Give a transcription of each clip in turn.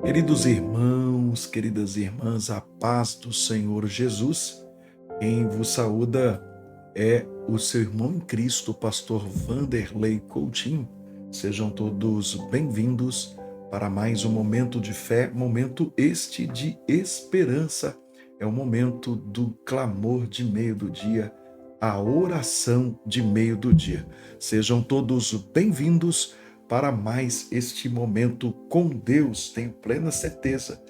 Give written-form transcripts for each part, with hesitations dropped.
Queridos irmãos, queridas irmãs, a paz do Senhor Jesus, quem vos saúda é o seu irmão em Cristo, o pastor Vanderlei Coutinho. Sejam todos bem-vindos para mais um momento de fé, momento este de esperança. É o momento do clamor de meio do dia, a oração de meio do dia. Sejam todos bem-vindos para mais este momento com Deus. Tenho plena certeza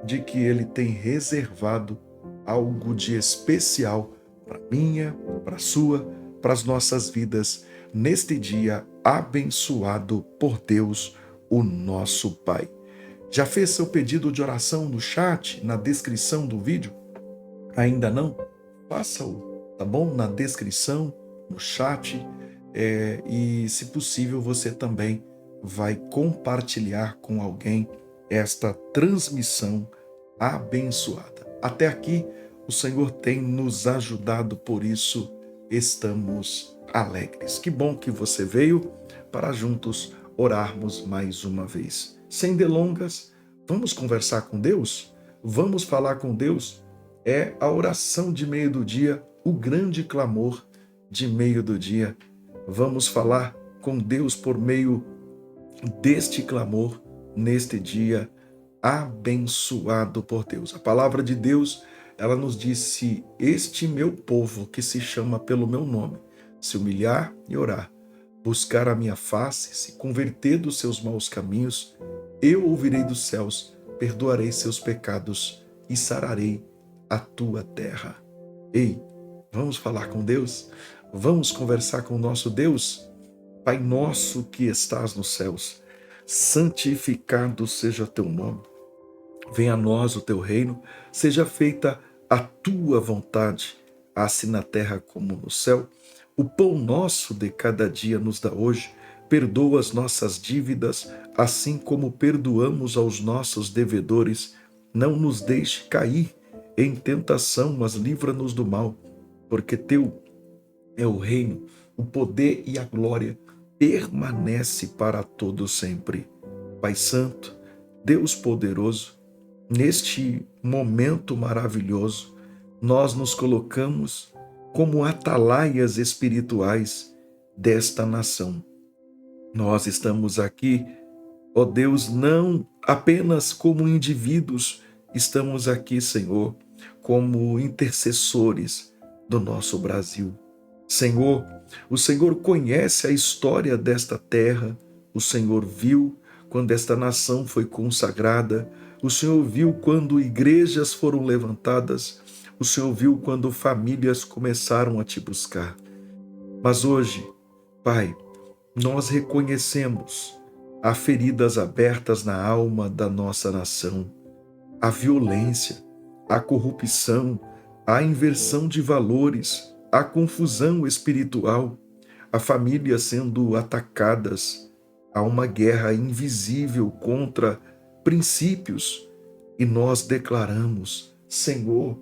de que Ele tem reservado algo de especial para minha, para a sua, para as nossas vidas, neste dia abençoado por Deus, o nosso Pai. Já fez seu pedido de oração no chat, na descrição do vídeo? Ainda não? Faça-o, tá bom? Na descrição, no chat, e se possível você também vai compartilhar com alguém esta transmissão abençoada. Até aqui o Senhor tem nos ajudado, por isso estamos alegres. Que bom que você veio para juntos orarmos mais uma vez. Sem delongas, vamos conversar com Deus? Vamos falar com Deus? É a oração de meio do dia, o grande clamor de meio do dia. Vamos falar com Deus por meio deste clamor neste dia abençoado por Deus. A palavra de Deus, ela nos diz: se este meu povo, que se chama pelo meu nome, se humilhar e orar, buscar a minha face, se converter dos seus maus caminhos, eu ouvirei dos céus, perdoarei seus pecados e sararei a tua terra. Ei, vamos falar com Deus? Vamos conversar com o nosso Deus? Pai nosso que estás nos céus, santificado seja teu nome. Venha a nós o teu reino, seja feita a tua vontade, assim na terra como no céu. O pão nosso de cada dia nos dá hoje. Perdoa as nossas dívidas, assim como perdoamos aos nossos devedores. Não nos deixe cair em tentação, mas livra-nos do mal, porque teu é o reino, o poder e a glória permanece para todo sempre. Pai Santo, Deus poderoso, neste momento maravilhoso, nós nos colocamos como atalaias espirituais desta nação. Nós estamos aqui, ó Deus, não apenas como indivíduos, estamos aqui, Senhor, como intercessores do nosso Brasil. Senhor, o Senhor conhece a história desta terra, o Senhor viu quando esta nação foi consagrada, o Senhor viu quando igrejas foram levantadas, o Senhor viu quando famílias começaram a te buscar. Mas hoje, Pai, nós reconhecemos há feridas abertas na alma da nossa nação, a violência, a corrupção, a inversão de valores, a confusão espiritual, a família sendo atacadas, há uma guerra invisível contra princípios, e nós declaramos: Senhor,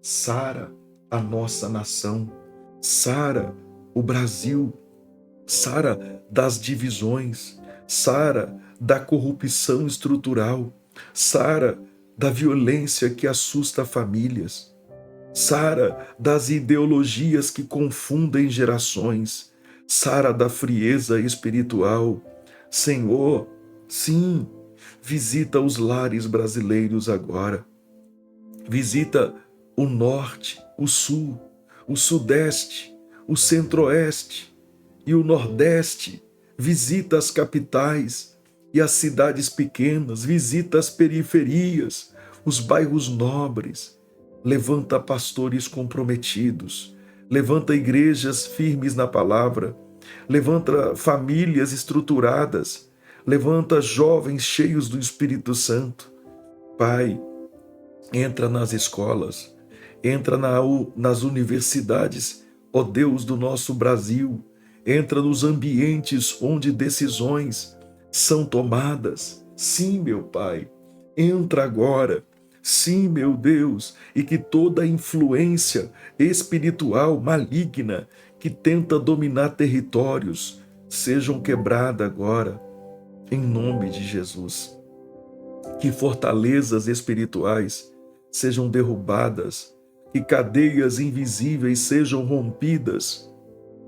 sara a nossa nação, sara o Brasil, sara das divisões, sara da corrupção estrutural, sara da violência que assusta famílias, sara das ideologias que confundem gerações, sara da frieza espiritual. Senhor, sim, visita os lares brasileiros agora. Visita o norte, o sul, o sudeste, o centro-oeste e o nordeste. Visita as capitais e as cidades pequenas. Visita as periferias, os bairros nobres. Levanta pastores comprometidos. Levanta igrejas firmes na palavra. Levanta famílias estruturadas. Levanta jovens cheios do Espírito Santo. Pai, entra nas escolas, entra nas universidades, ó Deus do nosso Brasil, entra nos ambientes onde decisões são tomadas. Sim, meu Pai, entra agora. Sim, meu Deus, e que toda influência espiritual maligna que tenta dominar territórios sejam quebradas agora, em nome de Jesus. que fortalezas espirituais sejam derrubadas, que cadeias invisíveis sejam rompidas,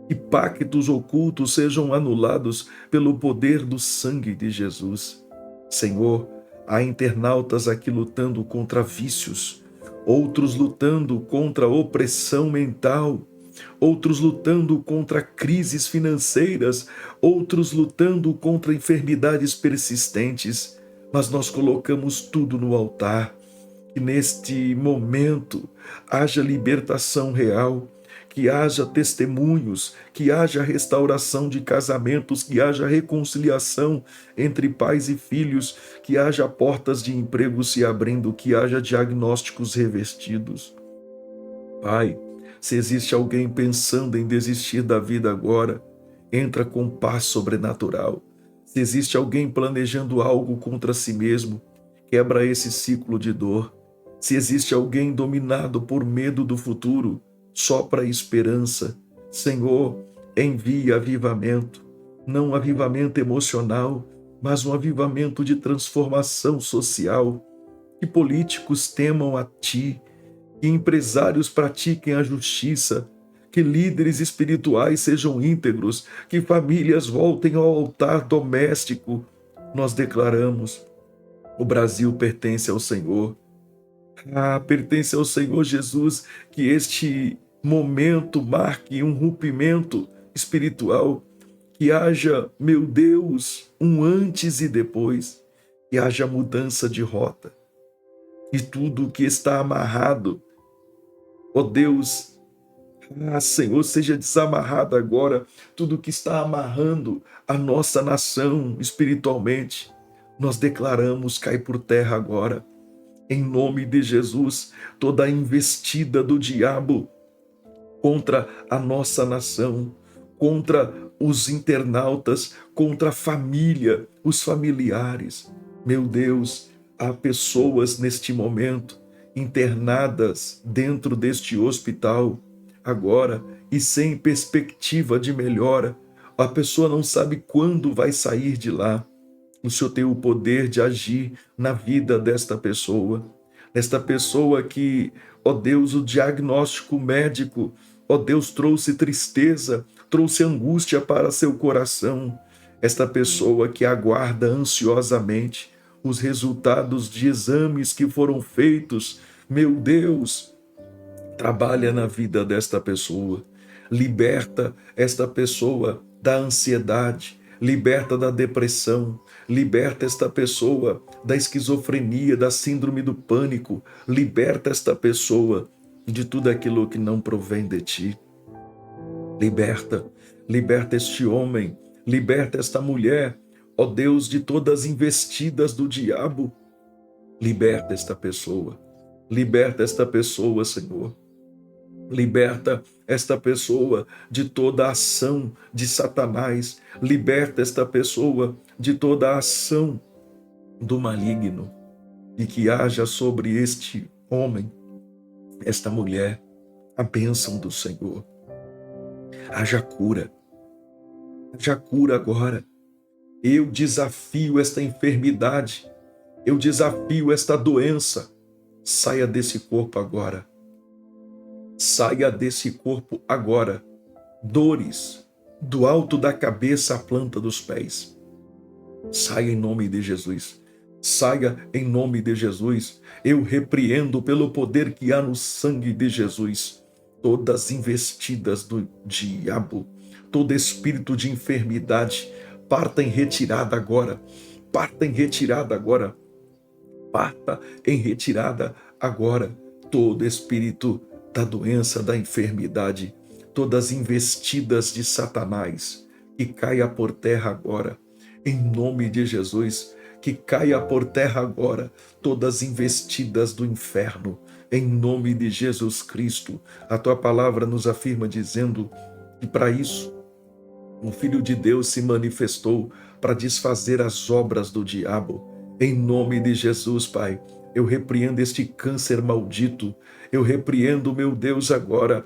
que pactos ocultos sejam anulados pelo poder do sangue de Jesus. Senhor, há internautas aqui lutando contra vícios, outros lutando contra opressão mental, outros lutando contra crises financeiras, outros lutando contra enfermidades persistentes, mas nós colocamos tudo no altar. Que neste momento haja libertação real, que haja testemunhos, que haja restauração de casamentos, que haja reconciliação entre pais e filhos, que haja portas de emprego se abrindo, que haja diagnósticos revestidos. Pai, se existe alguém pensando em desistir da vida agora, entra com paz sobrenatural. Se existe alguém planejando algo contra si mesmo, quebra esse ciclo de dor. Se existe alguém dominado por medo do futuro, sopra a esperança. Senhor, envia avivamento, não um avivamento emocional, mas um avivamento de transformação social. Que políticos temam a Ti, que empresários pratiquem a justiça, que líderes espirituais sejam íntegros, que famílias voltem ao altar doméstico. Nós declaramos: o Brasil pertence ao Senhor. Pertence ao Senhor Jesus, que este momento marque um rompimento espiritual, que haja, meu Deus, um antes e depois, que haja mudança de rota, e tudo que está amarrado, ó Deus, Senhor, seja desamarrado agora, tudo que está amarrando a nossa nação espiritualmente, nós declaramos, cai por terra agora. Em nome de Jesus, toda a investida do diabo contra a nossa nação, contra os internautas, contra a família, os familiares. Meu Deus, há pessoas neste momento internadas dentro deste hospital agora e sem perspectiva de melhora. A pessoa não sabe quando vai sair de lá. O Senhor tem o poder de agir na vida desta pessoa que, ó Deus, o diagnóstico médico, ó Deus, trouxe tristeza, trouxe angústia para seu coração. Esta pessoa que aguarda ansiosamente os resultados de exames que foram feitos, meu Deus, trabalha na vida desta pessoa, liberta esta pessoa da ansiedade, liberta da depressão, liberta esta pessoa da esquizofrenia, da síndrome do pânico, liberta esta pessoa de tudo aquilo que não provém de ti. Liberta este homem, liberta esta mulher, ó Deus, de todas as investidas do diabo. Liberta esta pessoa, Senhor. Liberta esta pessoa de toda a ação de Satanás. Liberta esta pessoa de toda a ação do maligno. E que haja sobre este homem, esta mulher, a bênção do Senhor. Haja cura agora. Eu desafio esta enfermidade, eu desafio esta doença. Saia desse corpo agora. Saia desse corpo agora. Dores, do alto da cabeça à planta dos pés. Saia em nome de Jesus. Saia em nome de Jesus. Eu repreendo pelo poder que há no sangue de Jesus todas as investidas do diabo, todo espírito de enfermidade, parta em retirada agora. Parta em retirada agora. Parta em retirada agora. Todo espírito da doença, da enfermidade, todas as investidas de Satanás, que caia por terra agora, em nome de Jesus, que caia por terra agora, todas as investidas do inferno, em nome de Jesus Cristo. A tua palavra nos afirma dizendo que para isso o Filho de Deus se manifestou para desfazer as obras do diabo. Em nome de Jesus, Pai, eu repreendo este câncer maldito. Eu repreendo, meu Deus, agora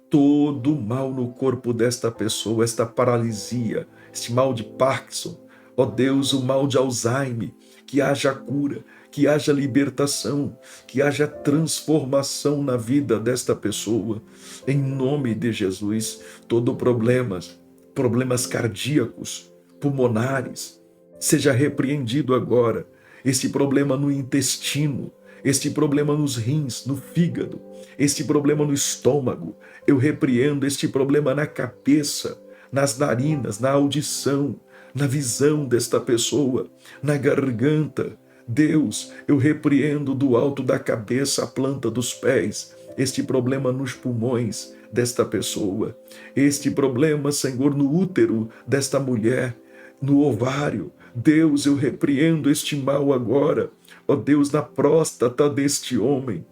todo o mal no corpo desta pessoa, esta paralisia, este mal de Parkinson. Ó Deus, o mal de Alzheimer, que haja cura, que haja libertação, que haja transformação na vida desta pessoa, em nome de Jesus. Todo problemas cardíacos, pulmonares, seja repreendido agora. Este problema no intestino, este problema nos rins, no fígado, este problema no estômago, eu repreendo este problema na cabeça, nas narinas, na audição, na visão desta pessoa, na garganta. Deus, eu repreendo do alto da cabeça à planta dos pés, este problema nos pulmões desta pessoa, este problema, Senhor, no útero desta mulher, no ovário. Deus, eu repreendo este mal agora. Ó Deus, na próstata deste homem,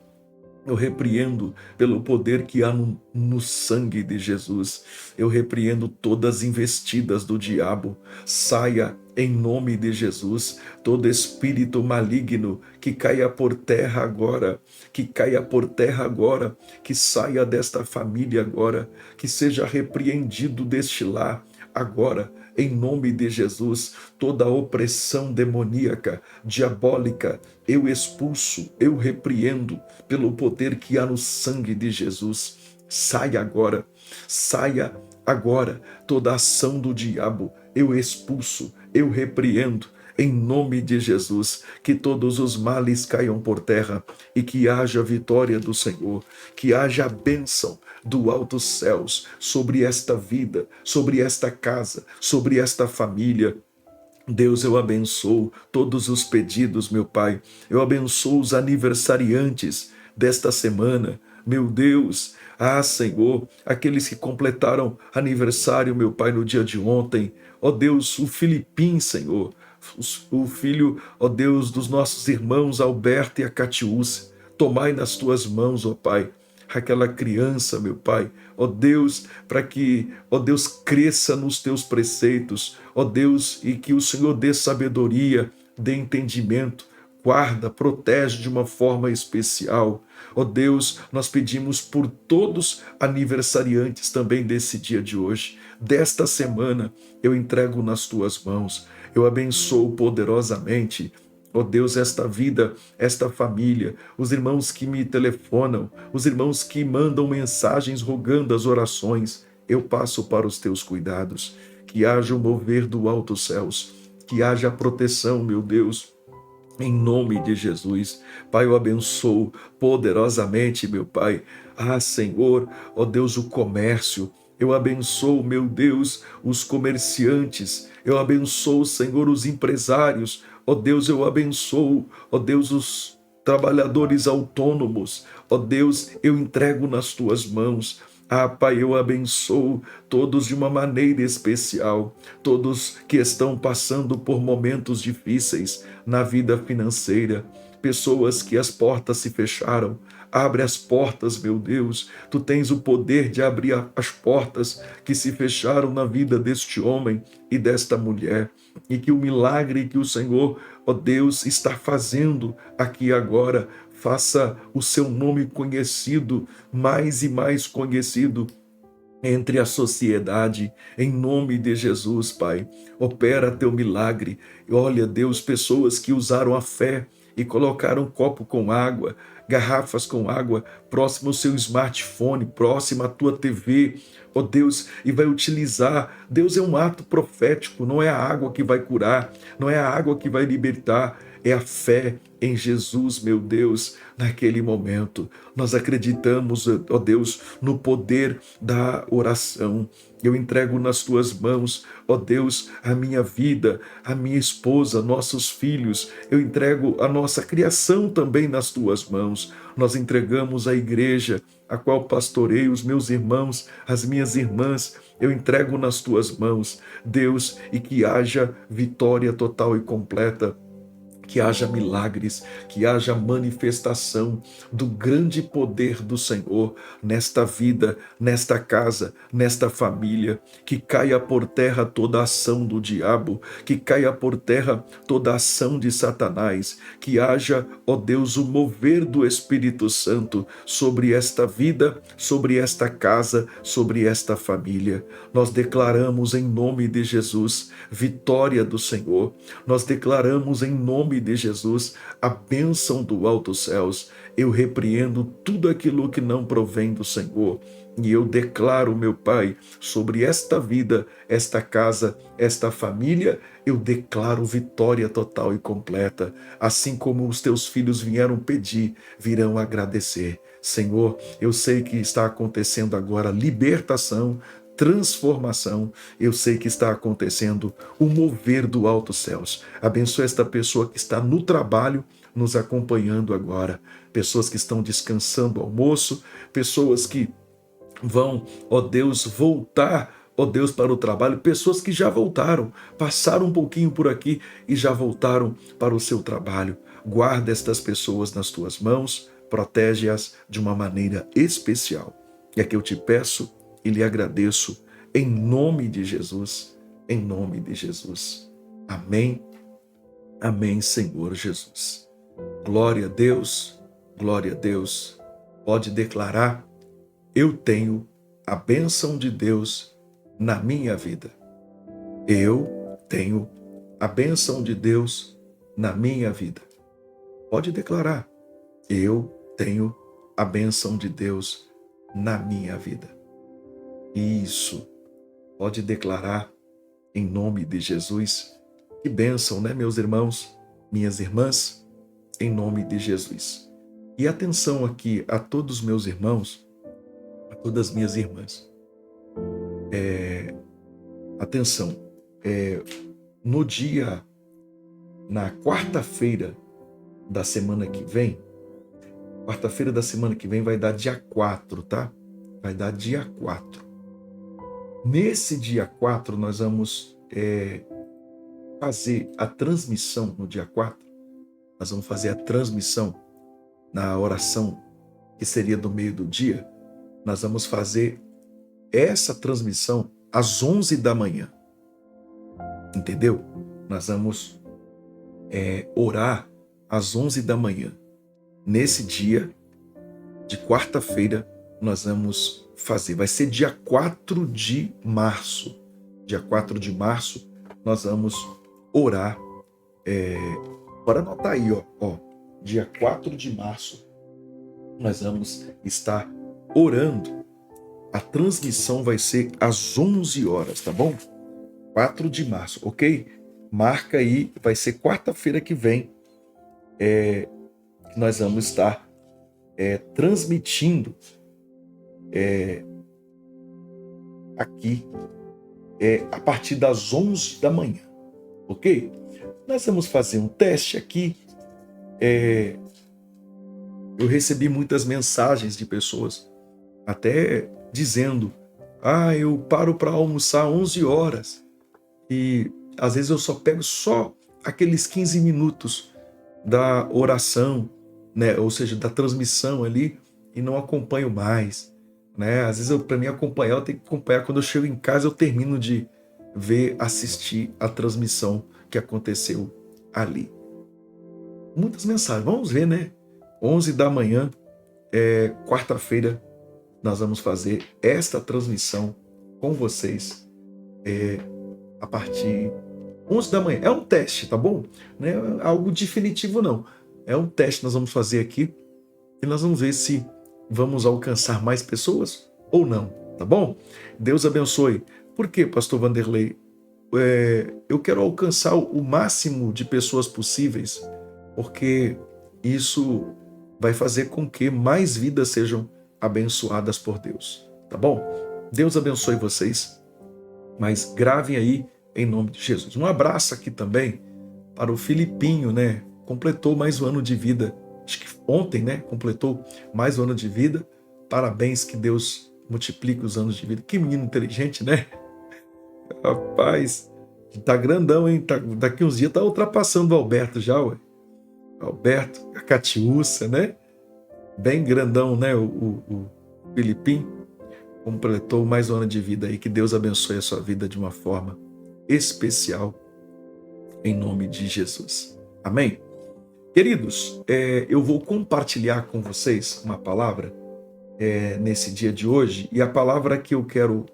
eu repreendo pelo poder que há no sangue de Jesus. Eu repreendo todas as investidas do diabo. Saia em nome de Jesus. Todo espírito maligno que caia por terra agora. Que caia por terra agora. Que saia desta família agora. Que seja repreendido deste lar agora. Em nome de Jesus, toda opressão demoníaca, diabólica, eu expulso, eu repreendo pelo poder que há no sangue de Jesus. Saia agora, toda ação do diabo, eu expulso, eu repreendo. Em nome de Jesus, que todos os males caiam por terra e que haja vitória do Senhor, que haja bênção do altos céus sobre esta vida, sobre esta casa, sobre esta família. Deus, eu abençoo todos os pedidos, meu Pai. Eu abençoo os aniversariantes desta semana. Meu Deus, Senhor, aqueles que completaram aniversário, meu Pai, no dia de ontem. Ó Deus, o Filipim, Senhor, o filho, ó Deus, dos nossos irmãos Alberto e a Catiúcia. Tomai nas tuas mãos, ó Pai, aquela criança, meu Pai, ó Deus, para que, ó Deus, cresça nos teus preceitos, ó Deus, e que o Senhor dê sabedoria, dê entendimento, guarda, protege de uma forma especial. Ó Deus, nós pedimos por todos aniversariantes também desse dia de hoje, desta semana, eu entrego nas tuas mãos, eu abençoo poderosamente, ó Deus, esta vida, esta família, os irmãos que me telefonam, os irmãos que mandam mensagens rogando as orações, eu passo para os teus cuidados. Que haja o mover do alto céus, que haja a proteção, meu Deus, em nome de Jesus. Pai, eu abençoo poderosamente, meu Pai. Senhor, ó Deus, o comércio. Eu abençoo, meu Deus, os comerciantes. Eu abençoo, Senhor, os empresários. Ó Deus, eu abençoo, ó Deus, os trabalhadores autônomos. Ó Deus, eu entrego nas tuas mãos. Pai, eu abençoo todos de uma maneira especial, todos que estão passando por momentos difíceis na vida financeira, pessoas que as portas se fecharam. Abre as portas, meu Deus. Tu tens o poder de abrir as portas que se fecharam na vida deste homem e desta mulher. E que o milagre que o Senhor, ó Deus, está fazendo aqui agora, faça o seu nome conhecido, mais e mais conhecido entre a sociedade, em nome de Jesus, Pai. Opera teu milagre. Olha, Deus, pessoas que usaram a fé e colocaram um copo com água, garrafas com água, próximo ao seu smartphone, próximo à tua TV, ó Deus, e vai utilizar. Deus, é um ato profético, não é a água que vai curar, não é a água que vai libertar, é a fé em Jesus, meu Deus, naquele momento. Nós acreditamos, ó Deus, no poder da oração. Eu entrego nas tuas mãos, ó Deus, a minha vida, a minha esposa, nossos filhos. Eu entrego a nossa criação também nas tuas mãos. Nós entregamos a igreja, a qual pastorei, os meus irmãos, as minhas irmãs. Eu entrego nas tuas mãos, Deus, e que haja vitória total e completa. Que haja milagres, que haja manifestação do grande poder do Senhor nesta vida, nesta casa, nesta família. Que caia por terra toda a ação do diabo, que caia por terra toda a ação de Satanás. Que haja, ó Deus, o mover do Espírito Santo sobre esta vida, sobre esta casa, sobre esta família. Nós declaramos em nome de Jesus vitória do Senhor. Nós declaramos em nome nome de Jesus, a bênção do alto céus. Eu repreendo tudo aquilo que não provém do Senhor. E eu declaro, meu Pai, sobre esta vida, esta casa, esta família, eu declaro vitória total e completa. Assim como os teus filhos vieram pedir, virão agradecer. Senhor, eu sei que está acontecendo agora libertação, transformação. Eu sei que está acontecendo o mover do alto céus. Abençoa esta pessoa que está no trabalho, nos acompanhando agora. Pessoas que estão descansando ao almoço, pessoas que vão, ó Deus, voltar, ó Deus, para o trabalho, pessoas que já voltaram, passaram um pouquinho por aqui e já voltaram para o seu trabalho. Guarda estas pessoas nas tuas mãos, protege-as de uma maneira especial. É que eu te peço e lhe agradeço em nome de Jesus, em nome de Jesus. Amém, amém, Senhor Jesus. Glória a Deus, glória a Deus. Pode declarar: eu tenho a bênção de Deus na minha vida. Eu tenho a bênção de Deus na minha vida. Pode declarar: eu tenho a bênção de Deus na minha vida. Isso. Pode declarar em nome de Jesus. Que bênção, né, meus irmãos, minhas irmãs? Em nome de Jesus. E atenção aqui a todos os meus irmãos, a todas as minhas irmãs. Atenção, na quarta-feira da semana que vem, vai dar dia 4, tá? Vai dar dia 4. Nesse dia 4, nós vamos fazer a transmissão no dia 4. Nós vamos fazer a transmissão na oração que seria do meio do dia. Nós vamos fazer essa transmissão às 11 da manhã. Entendeu? Nós vamos orar às 11 da manhã. Nesse dia de quarta-feira, nós vamos fazer. Vai ser dia 4 de março. Dia 4 de março, nós vamos orar. Bora anotar aí, ó. Dia 4 de março, nós vamos estar orando. A transmissão vai ser às 11 horas, tá bom? 4 de março, ok? Marca aí, vai ser quarta-feira que vem. Nós vamos estar transmitindo aqui a partir das 11 da manhã, ok? Nós vamos fazer um teste aqui. Eu recebi muitas mensagens de pessoas até dizendo: eu paro para almoçar 11 horas e às vezes eu só pego aqueles 15 minutos da oração, né? Ou seja, da transmissão ali, e não acompanho mais, né? Às vezes para mim acompanhar, eu tenho que acompanhar. Quando eu chego em casa, eu termino de assistir a transmissão que aconteceu ali. Muitas mensagens, vamos ver, né? 11 da manhã, quarta-feira, nós vamos fazer esta transmissão com vocês a partir 11 da manhã. É um teste, tá bom? Não é algo definitivo, não. É um teste que nós vamos fazer aqui e nós vamos ver se vamos alcançar mais pessoas ou não, tá bom? Deus abençoe. Por quê, pastor Vanderlei? Eu quero alcançar o máximo de pessoas possíveis, porque isso vai fazer com que mais vidas sejam abençoadas por Deus, tá bom? Deus abençoe vocês, mas gravem aí em nome de Jesus. Um abraço aqui também para o Filipinho, né? Completou mais um ano de vida. Acho que ontem, né? Completou mais um ano de vida. Parabéns, que Deus multiplique os anos de vida. Que menino inteligente, né? Rapaz, tá grandão, hein? Daqui uns dias tá ultrapassando o Alberto já, ué. Alberto, a Catiúça, né? Bem grandão, né? O Filipinho completou mais um ano de vida aí. Que Deus abençoe a sua vida de uma forma especial, em nome de Jesus. Amém? Queridos, eu vou compartilhar com vocês uma palavra nesse dia de hoje, e a palavra que eu quero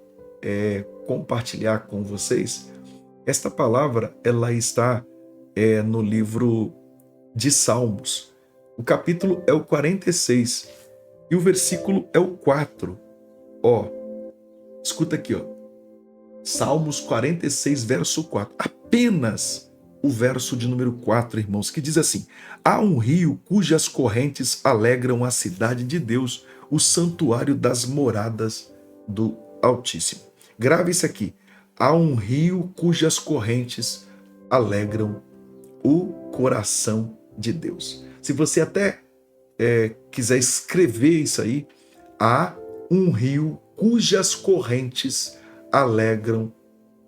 compartilhar com vocês, esta palavra, ela está no livro de Salmos. O capítulo é o 46 e o versículo é o 4. Ó, escuta aqui, ó. Salmos 46, verso 4. Apenas o verso de número 4, irmãos, que diz assim: há um rio cujas correntes alegram a cidade de Deus, o santuário das moradas do Altíssimo. Grave isso aqui. Há um rio cujas correntes alegram o coração de Deus. Se você até quiser escrever isso aí, há um rio cujas correntes alegram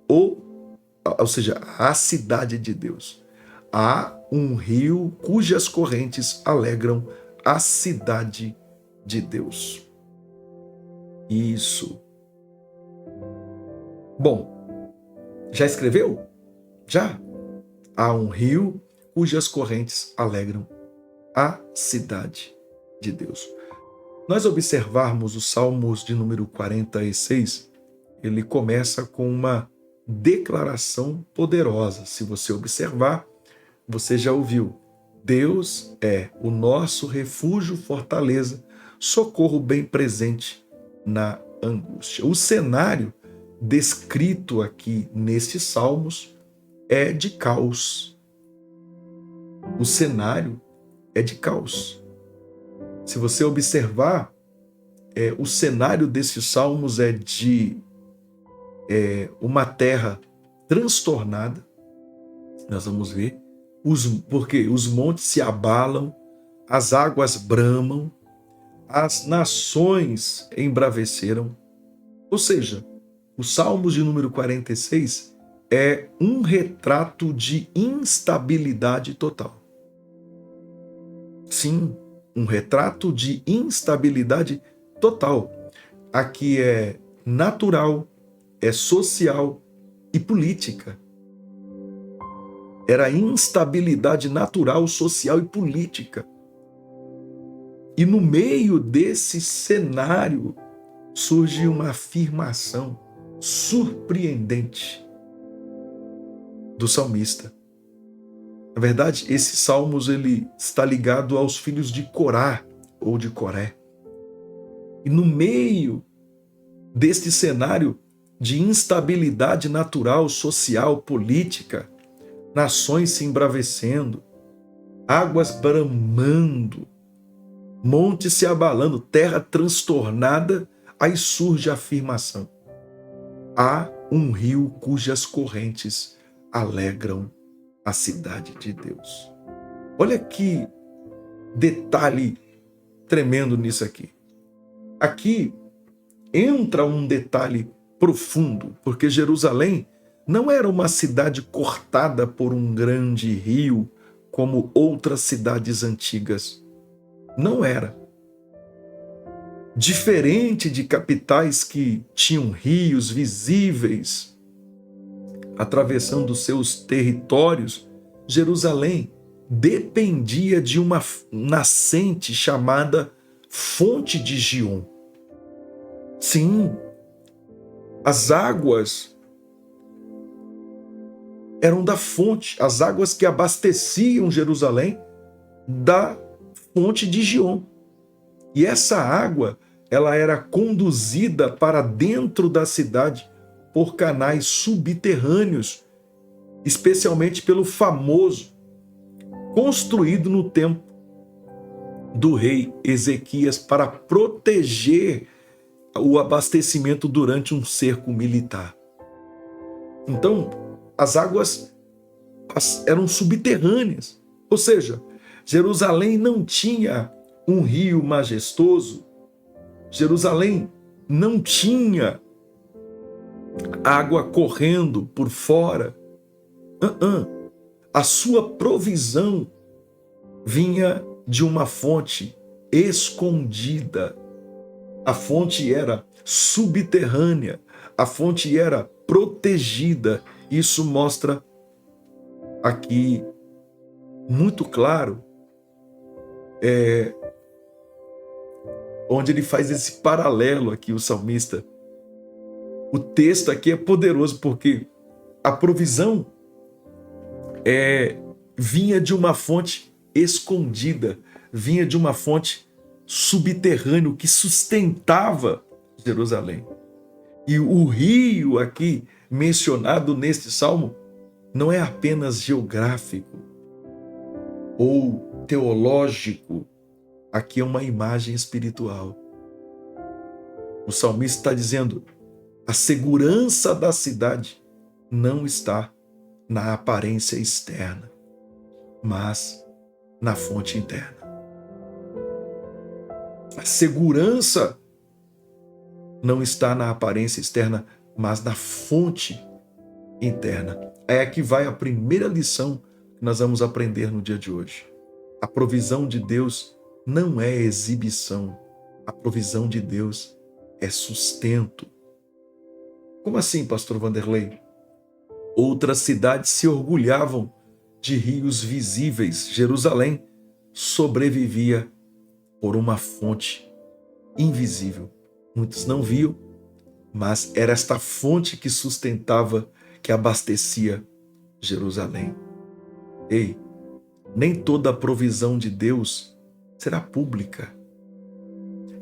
ou seja, a cidade de Deus. Há um rio cujas correntes alegram a cidade de Deus. Isso. Bom, já escreveu? Já? Há um rio cujas correntes alegram a cidade de Deus. Nós observarmos os Salmos de número 46, ele começa com uma declaração poderosa. Se você observar, você já ouviu. Deus é o nosso refúgio, fortaleza, socorro bem presente na angústia. O cenário descrito aqui nestes salmos é de caos. O cenário é de caos. Se você observar, o cenário desses salmos é de uma terra transtornada. Nós vamos ver. Porque os montes se abalam, as águas bramam, as nações embraveceram. Ou seja, o Salmos de número 46 é um retrato de instabilidade total. Sim, um retrato de instabilidade total. Aqui é natural, é social e política. Era instabilidade natural, social e política. E no meio desse cenário surge uma afirmação surpreendente do salmista. Na verdade, esse Salmos ele está ligado aos filhos de Corá ou de Coré. E no meio deste cenário de instabilidade natural, social, política, nações se embravecendo, águas bramando, montes se abalando, terra transtornada, aí surge a afirmação: há um rio cujas correntes alegram a cidade de Deus. Olha que detalhe tremendo nisso aqui. Aqui entra um detalhe profundo, porque Jerusalém não era uma cidade cortada por um grande rio como outras cidades antigas. Não era. Diferente de capitais que tinham rios visíveis atravessando seus territórios, Jerusalém dependia de uma nascente chamada Fonte de Gion. Sim, as águas eram da fonte, as águas que abasteciam Jerusalém da Fonte de Gion. E essa água, ela era conduzida para dentro da cidade por canais subterrâneos, especialmente pelo famoso, construído no tempo do rei Ezequias para proteger o abastecimento durante um cerco militar. Então, as águas eram subterrâneas, ou seja, Jerusalém não tinha um rio majestoso, Jerusalém não tinha água correndo por fora. A sua provisão vinha de uma fonte escondida. A fonte era subterrânea, a fonte era protegida. Isso mostra aqui muito claro onde ele faz esse paralelo aqui, o salmista. O texto aqui é poderoso porque a provisão vinha de uma fonte escondida, vinha de uma fonte subterrânea que sustentava Jerusalém. E o rio aqui mencionado neste salmo não é apenas geográfico ou teológico, aqui é uma imagem espiritual. O salmista está dizendo: a segurança da cidade não está na aparência externa, mas na fonte interna. A segurança não está na aparência externa, mas na fonte interna. É aqui vai a primeira lição que nós vamos aprender no dia de hoje. A provisão de Deus não é exibição. A provisão de Deus é sustento. Como assim, pastor Vanderlei? Outras cidades se orgulhavam de rios visíveis. Jerusalém sobrevivia por uma fonte invisível. Muitos não viam, mas era esta fonte que sustentava, que abastecia Jerusalém. Ei, nem toda a provisão de Deus será pública.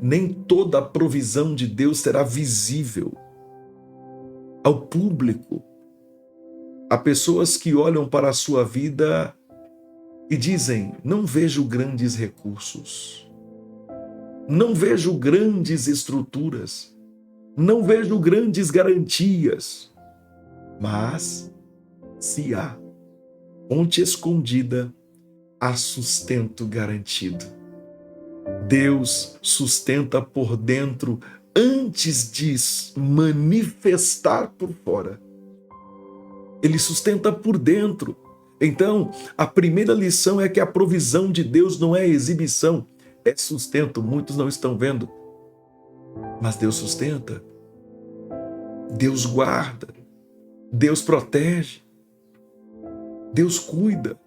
Nem toda a provisão de Deus será visível ao público. Há pessoas que olham para a sua vida e dizem: não vejo grandes recursos, não vejo grandes estruturas, não vejo grandes garantias. Mas, se há fonte escondida, há sustento garantido. Deus sustenta por dentro antes de manifestar por fora. Ele sustenta por dentro. Então, a primeira lição é que a provisão de Deus não é exibição, é sustento. Muitos não estão vendo, mas Deus sustenta. Deus guarda. Deus protege. Deus cuida.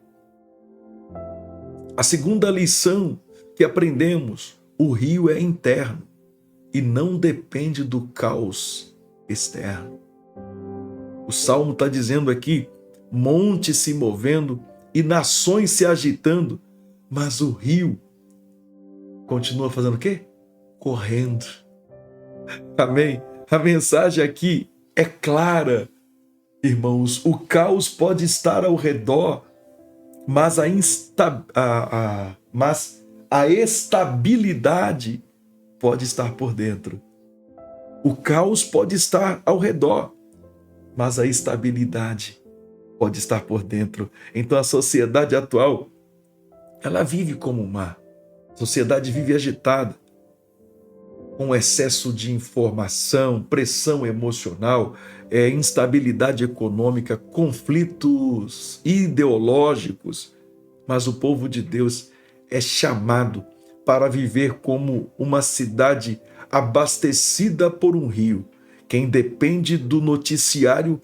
A segunda lição que aprendemos: o rio é interno e não depende do caos externo. O Salmo está dizendo aqui: montes se movendo e nações se agitando, mas o rio continua fazendo o quê? Correndo. Amém? A mensagem aqui é clara, irmãos. O caos pode estar ao redor, mas a estabilidade pode estar por dentro. O caos pode estar ao redor, mas a estabilidade pode estar por dentro. Então a sociedade atual, ela vive como um mar. A sociedade vive agitada, com excesso de informação, pressão emocional, instabilidade econômica, conflitos ideológicos. Mas o povo de Deus é chamado para viver como uma cidade abastecida por um rio. Quem depende do noticiário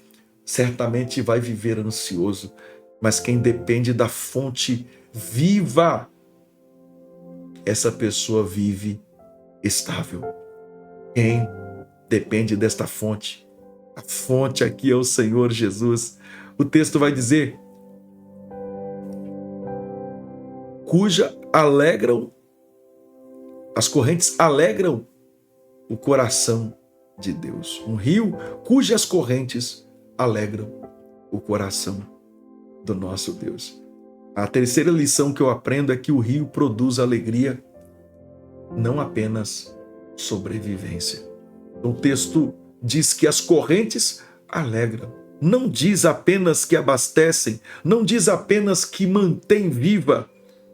certamente vai viver ansioso, mas quem depende da fonte viva, essa pessoa vive estável. Quem depende desta fonte, a fonte aqui é o Senhor Jesus. O texto vai dizer: as correntes alegram o coração de Deus. Um rio cujas correntes alegram o coração do nosso Deus. A terceira lição que eu aprendo é que o rio produz alegria, não apenas sobrevivência. O texto diz que as correntes alegram. Não diz apenas que abastecem, não diz apenas que mantém viva,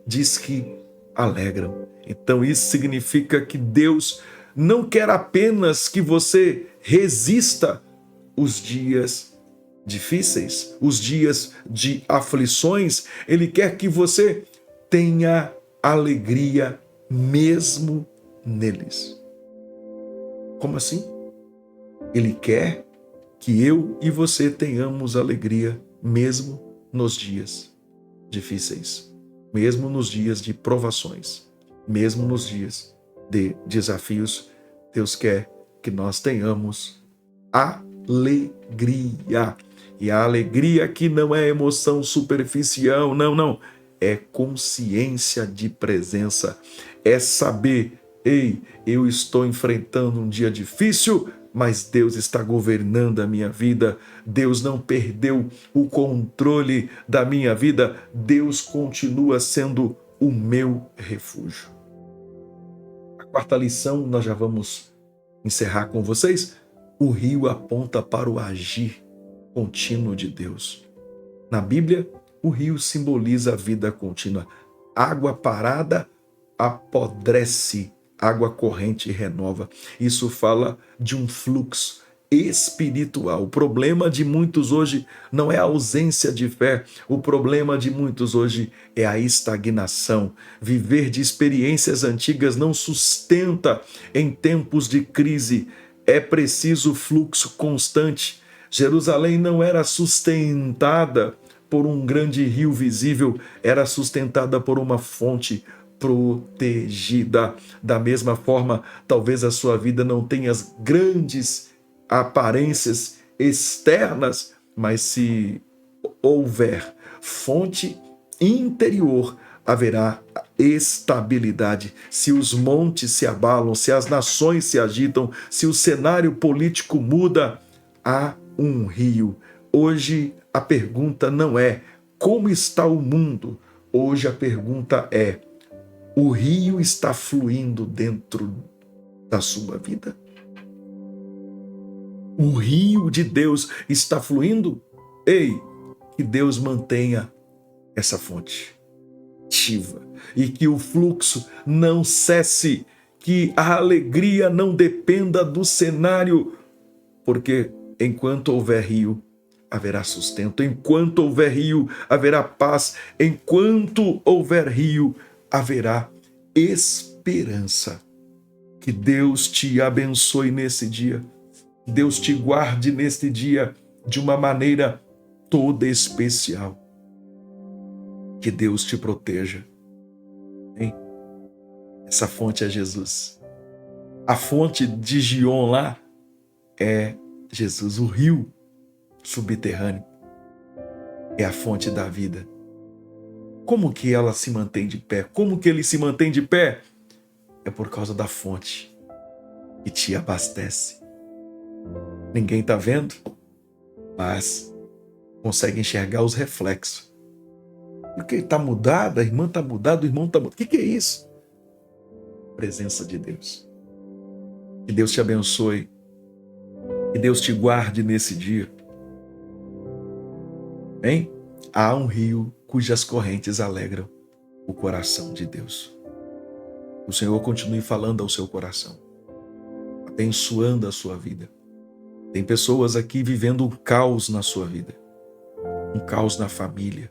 diz que alegram. Então isso significa que Deus não quer apenas que você resista os dias difíceis, os dias de aflições. Ele quer que você tenha alegria mesmo neles. Como assim? Ele quer que eu e você tenhamos alegria mesmo nos dias difíceis, mesmo nos dias de provações, mesmo nos dias de desafios. Deus quer que nós tenhamos alegria. E a alegria aqui não é emoção superficial, não. é consciência de presença. É saber, ei, eu estou enfrentando um dia difícil, mas Deus está governando a minha vida. Deus não perdeu o controle da minha vida. Deus continua sendo o meu refúgio. A quarta lição, nós já vamos encerrar com vocês. O rio aponta para o agir contínuo de Deus. Na Bíblia, o rio simboliza a vida contínua. Água parada apodrece, água corrente renova. Isso fala de um fluxo espiritual. O problema de muitos hoje não é a ausência de fé, o problema de muitos hoje é a estagnação. Viver de experiências antigas não sustenta em tempos de crise. É preciso fluxo constante. Jerusalém não era sustentada por um grande rio visível, era sustentada por uma fonte protegida. Da mesma forma, talvez a sua vida não tenha as grandes aparências externas, mas se houver fonte interior, haverá estabilidade. Se os montes se abalam, se as nações se agitam, se o cenário político muda, há um rio. Hoje a pergunta não é como está o mundo. Hoje a pergunta é: o rio está fluindo dentro da sua vida? O rio de Deus está fluindo? Ei, que Deus mantenha essa fonte ativa e que o fluxo não cesse, que a alegria não dependa do cenário, porque enquanto houver rio, haverá sustento. Enquanto houver rio, haverá paz. Enquanto houver rio, haverá esperança. Que Deus te abençoe nesse dia. Deus te guarde neste dia de uma maneira toda especial. Que Deus te proteja. Hein? Essa fonte é Jesus. A fonte de Gion lá é Jesus. O rio subterrâneo é a fonte da vida. Como que ela se mantém de pé? Como que ele se mantém de pé? É por causa da fonte que te abastece. Ninguém está vendo, mas consegue enxergar os reflexos. Porque está mudado, a irmã está mudada, o irmão está mudado. O que é isso? Presença de Deus. Que Deus te abençoe. Que Deus te guarde nesse dia. Bem, há um rio cujas correntes alegram o coração de Deus. O Senhor continue falando ao seu coração, abençoando a sua vida. Tem pessoas aqui vivendo um caos na sua vida, um caos na família.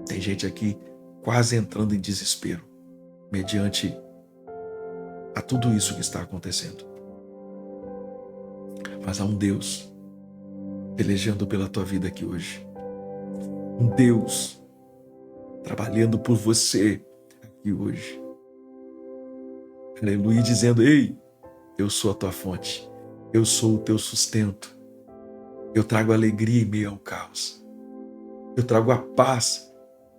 Tem gente aqui quase entrando em desespero, mediante a tudo isso que está acontecendo. Mas há um Deus pelejando pela tua vida aqui hoje. Um Deus trabalhando por você aqui hoje. Aleluia, dizendo: ei, eu sou a tua fonte, eu sou o teu sustento, eu trago alegria em meio ao caos, eu trago a paz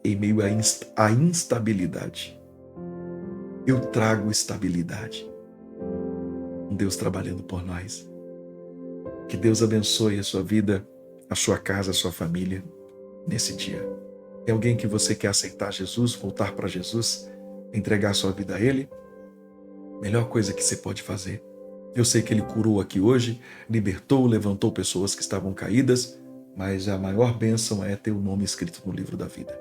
em meio à instabilidade, eu trago estabilidade. Um Deus trabalhando por nós. Que Deus abençoe a sua vida, a sua casa, a sua família nesse dia. Tem alguém que você quer aceitar Jesus, voltar para Jesus, entregar a sua vida a Ele? Melhor coisa que você pode fazer. Eu sei que Ele curou aqui hoje, libertou, levantou pessoas que estavam caídas, mas a maior bênção é ter o nome escrito no livro da vida.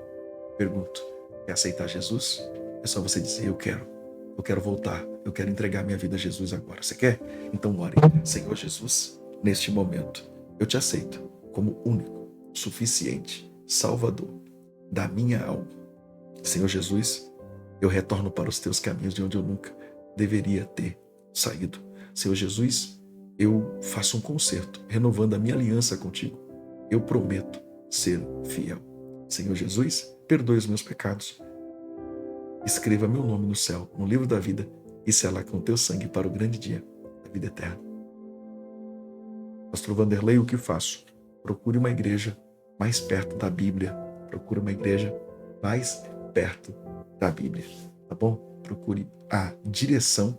Pergunto, quer aceitar Jesus? É só você dizer: eu quero voltar, eu quero entregar minha vida a Jesus agora. Você quer? Então ore. Senhor Jesus, neste momento, eu te aceito como único, suficiente, Salvador da minha alma. Senhor Jesus, eu retorno para os teus caminhos de onde eu nunca deveria ter saído. Senhor Jesus, eu faço um concerto, renovando a minha aliança contigo. Eu prometo ser fiel. Senhor Jesus, perdoe os meus pecados. Escreva meu nome no céu, no livro da vida, e sela com teu sangue para o grande dia da vida eterna. Pastor Vanderlei, o que faço? Procure uma igreja mais perto da Bíblia. Procure uma igreja mais perto da Bíblia, tá bom? Procure a direção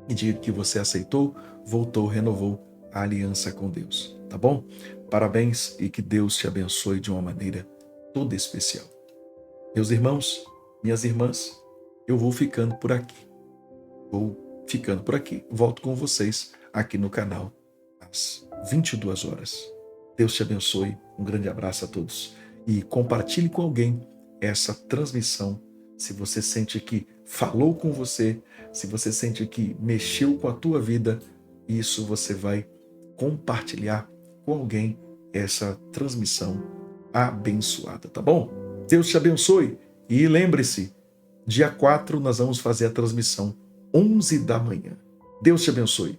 e diga que você aceitou, voltou, renovou a aliança com Deus, tá bom? Parabéns e que Deus te abençoe de uma maneira toda especial. Meus irmãos, minhas irmãs, eu vou ficando por aqui. Volto com vocês aqui no canal às 22 horas. Deus te abençoe. Um grande abraço a todos. E compartilhe com alguém essa transmissão. Se você sente que falou com você, se você sente que mexeu com a tua vida, isso você vai compartilhar com alguém essa transmissão abençoada, tá bom? Deus te abençoe. E lembre-se, dia 4 nós vamos fazer a transmissão 11 da manhã. Deus te abençoe.